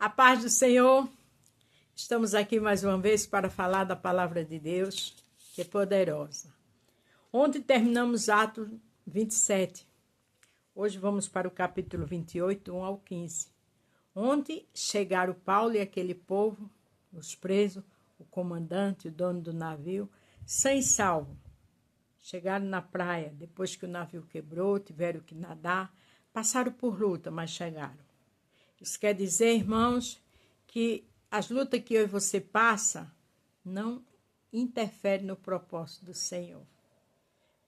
A paz do Senhor, estamos aqui mais uma vez para falar da palavra de Deus, que é poderosa. Ontem terminamos Atos 27, hoje vamos para o capítulo 28, 1 ao 15. Ontem chegaram Paulo e aquele povo, os presos, o comandante, o dono do navio, sã e salvo. Chegaram na praia, depois que o navio quebrou, tiveram que nadar, passaram por luta, mas chegaram. Isso quer dizer, irmãos, que as lutas que eu e você passa não interferem no propósito do Senhor.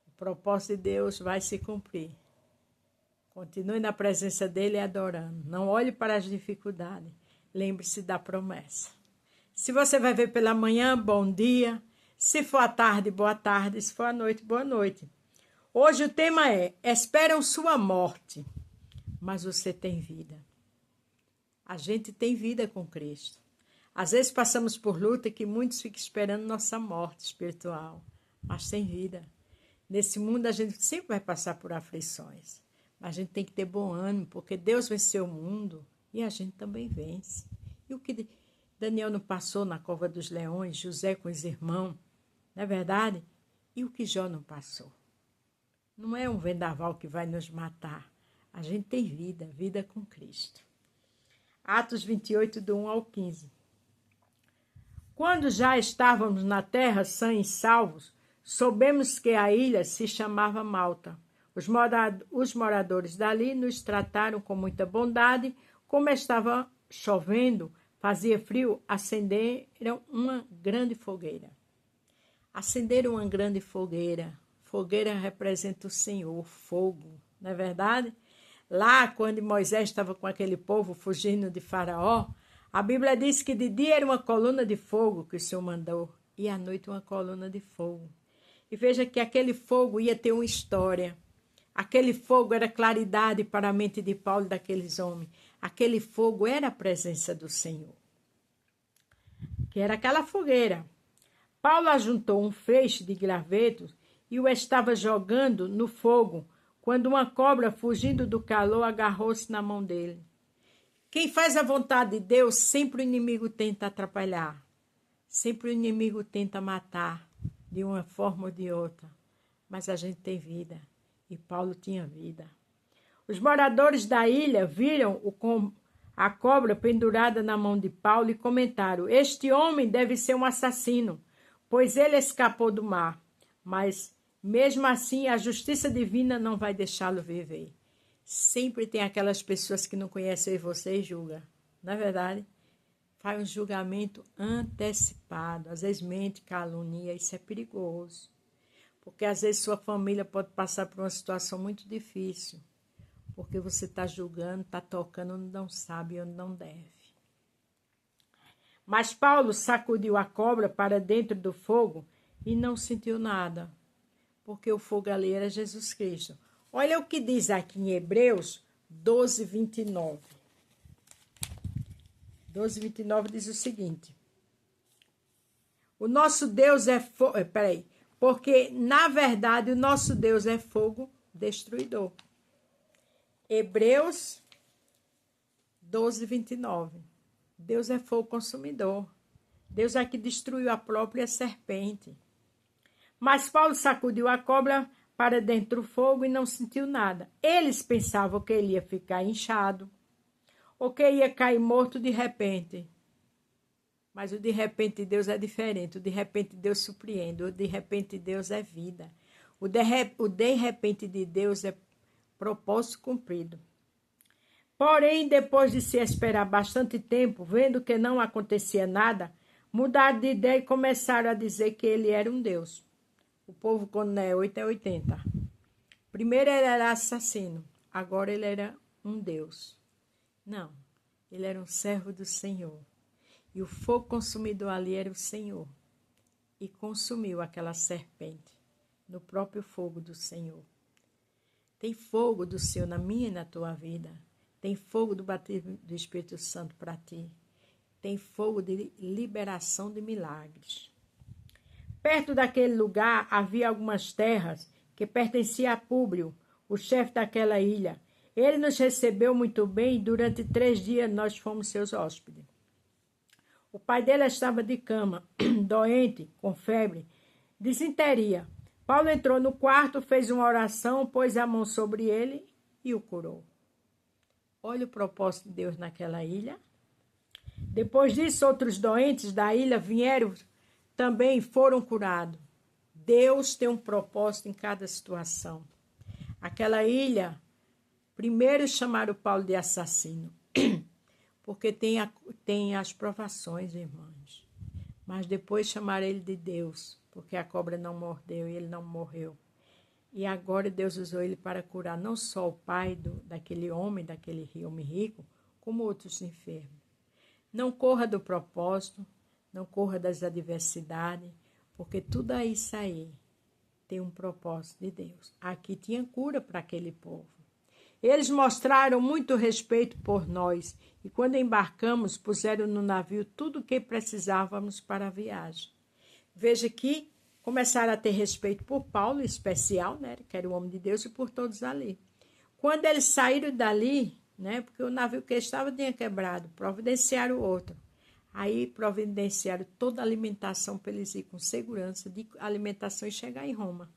O propósito de Deus vai se cumprir. Continue na presença dele adorando. Não olhe para as dificuldades. Lembre-se da promessa. Se você vai ver pela manhã, bom dia. Se for à tarde, boa tarde. Se for à noite, boa noite. Hoje o tema é: esperam sua morte, mas você tem vida. A gente tem vida com Cristo. Às vezes passamos por luta que muitos ficam esperando nossa morte espiritual, mas tem vida. Nesse mundo a gente sempre vai passar por aflições, mas a gente tem que ter bom ânimo, porque Deus venceu o mundo e a gente também vence. E o que Daniel não passou na cova dos leões, José com os irmãos, não é verdade? E o que Jó não passou? Não é um vendaval que vai nos matar. A gente tem vida, vida com Cristo. Atos 28, do 1 ao 15. Quando já estávamos na terra sãs e salvos, soubemos que a ilha se chamava Malta. Os moradores dali nos trataram com muita bondade. Como estava chovendo, fazia frio, acenderam uma grande fogueira. Acenderam uma grande fogueira. Fogueira representa o Senhor, fogo, não é verdade? Lá, quando Moisés estava com aquele povo fugindo de Faraó, a Bíblia diz que de dia era uma coluna de fogo que o Senhor mandou e à noite uma coluna de fogo. E veja que aquele fogo ia ter uma história. Aquele fogo era claridade para a mente de Paulo e daqueles homens. Aquele fogo era a presença do Senhor, que era aquela fogueira. Paulo ajuntou um feixe de gravetos e o estava jogando no fogo, quando uma cobra, fugindo do calor, agarrou-se na mão dele. Quem faz a vontade de Deus, sempre o inimigo tenta atrapalhar. Sempre o inimigo tenta matar, de uma forma ou de outra. Mas a gente tem vida, e Paulo tinha vida. Os moradores da ilha viram a cobra pendurada na mão de Paulo e comentaram: este homem deve ser um assassino, pois ele escapou do mar. Mas mesmo assim, a justiça divina não vai deixá-lo viver. Sempre tem aquelas pessoas que não conhecem você e julgam. Não é verdade? Faz um julgamento antecipado. Às vezes mente, calunia. Isso é perigoso. Porque às vezes sua família pode passar por uma situação muito difícil. Porque você está julgando, está tocando onde não sabe e onde não deve. Mas Paulo sacudiu a cobra para dentro do fogo e não sentiu nada. Porque o fogo ali era Jesus Cristo. Olha o que diz aqui em Hebreus 12, 29. 12, 29 diz o seguinte: o nosso Deus é fogo. Porque, na verdade, o nosso Deus é fogo destruidor. Hebreus 12, 29. Deus é fogo consumidor. Deus é que destruiu a própria serpente. Mas Paulo sacudiu a cobra para dentro do fogo e não sentiu nada. Eles pensavam que ele ia ficar inchado ou que ia cair morto de repente. Mas o de repente de Deus é diferente. O de repente de Deus surpreende. O de repente de Deus é vida. O de repente de Deus é propósito cumprido. Porém, depois de se esperar bastante tempo, vendo que não acontecia nada, mudaram de ideia e começaram a dizer que ele era um Deus. O povo, quando não é 8, é 80. Primeiro ele era assassino, agora ele era um Deus. Não, ele era um servo do Senhor. E o fogo consumidor ali era o Senhor. E consumiu aquela serpente no próprio fogo do Senhor. Tem fogo do Senhor na minha e na tua vida. Tem fogo do batismo do Espírito Santo para ti. Tem fogo de liberação de milagres. Perto daquele lugar havia algumas terras que pertenciam a Públio, o chefe daquela ilha. Ele nos recebeu muito bem e durante 3 dias nós fomos seus hóspedes. O pai dele estava de cama, doente, com febre, disenteria. Paulo entrou no quarto, fez uma oração, pôs a mão sobre ele e o curou. Olha o propósito de Deus naquela ilha. Depois disso, outros doentes da ilha vieram também foram curados. Deus tem um propósito em cada situação. Aquela ilha, primeiro chamaram Paulo de assassino, porque tem as provações, irmãos. Mas depois chamaram ele de Deus, porque a cobra não mordeu e ele não morreu. E agora Deus usou ele para curar não só o pai daquele homem rico, como outros enfermos. Não corra do propósito, não corra das adversidades, porque tudo isso aí tem um propósito de Deus. Aqui tinha cura para aquele povo. Eles mostraram muito respeito por nós e quando embarcamos, puseram no navio tudo o que precisávamos para a viagem. Veja que começaram a ter respeito por Paulo, em especial, né, que era o homem de Deus, e por todos ali. Quando eles saíram dali, né, porque o navio que estava tinha quebrado, providenciaram outro. Aí providenciaram toda a alimentação para eles ir com segurança de alimentação e chegar em Roma.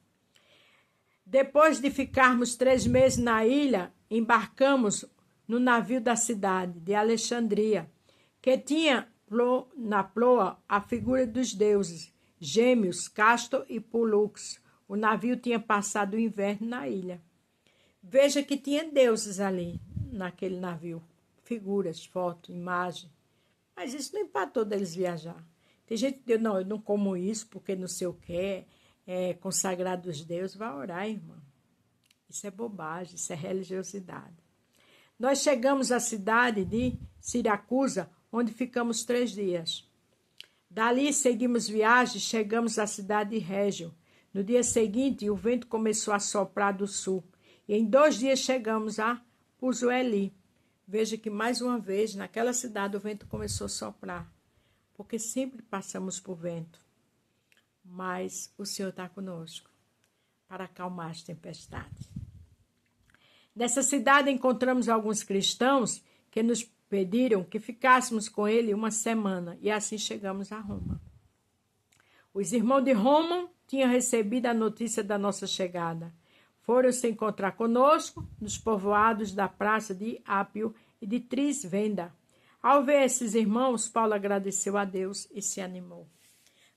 Depois de ficarmos 3 meses na ilha, embarcamos no navio da cidade de Alexandria, que tinha na proa a figura dos deuses, Gêmeos, Castor e Pólux. O navio tinha passado o inverno na ilha. Veja que tinha deuses ali, naquele navio. Figuras, fotos, imagens. Mas isso não empatou deles viajar. Tem gente que diz, não, eu não como isso porque não sei o que, é consagrado aos deuses. Vai orar, irmão. Isso é bobagem, isso é religiosidade. Nós chegamos à cidade de Siracusa, onde ficamos 3 dias. Dali seguimos viagem e chegamos à cidade de Régio. No dia seguinte, o vento começou a soprar do sul. E em 2 dias chegamos a Puzueli. Veja que mais uma vez, naquela cidade, o vento começou a soprar. Porque sempre passamos por vento. Mas o Senhor está conosco para acalmar as tempestades. Nessa cidade encontramos alguns cristãos que nos pediram que ficássemos com ele 1 semana. E assim chegamos a Roma. Os irmãos de Roma tinham recebido a notícia da nossa chegada. Foram se encontrar conosco nos povoados da praça de Ápio e de Trisvenda. Ao ver esses irmãos, Paulo agradeceu a Deus e se animou.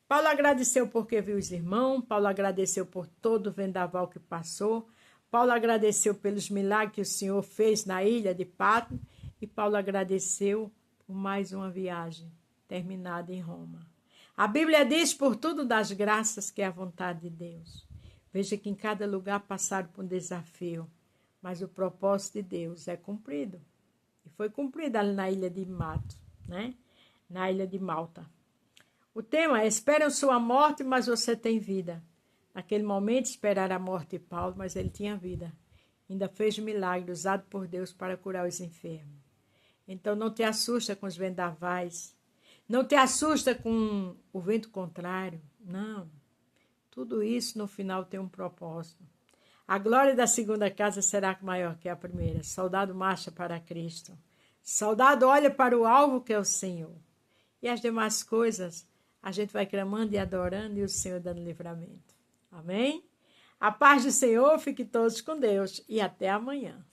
Paulo agradeceu porque viu os irmãos, Paulo agradeceu por todo o vendaval que passou, Paulo agradeceu pelos milagres que o Senhor fez na ilha de Patmos e Paulo agradeceu por mais uma viagem terminada em Roma. A Bíblia diz por tudo das graças que é a vontade de Deus. Veja que em cada lugar passaram por um desafio, mas o propósito de Deus é cumprido. E foi cumprido ali na ilha de Malta, né? Na ilha de Malta. O tema é: esperam sua morte, mas você tem vida. Naquele momento esperaram a morte de Paulo, mas ele tinha vida. Ainda fez milagre usado por Deus para curar os enfermos. Então não te assusta com os vendavais. Não te assusta com o vento contrário. Não. Tudo isso no final tem um propósito. A glória da segunda casa será maior que a primeira. Soldado marcha para Cristo. Soldado olha para o alvo que é o Senhor. E as demais coisas a gente vai clamando e adorando e o Senhor dando livramento. Amém? A paz do Senhor, fique todos com Deus e até amanhã.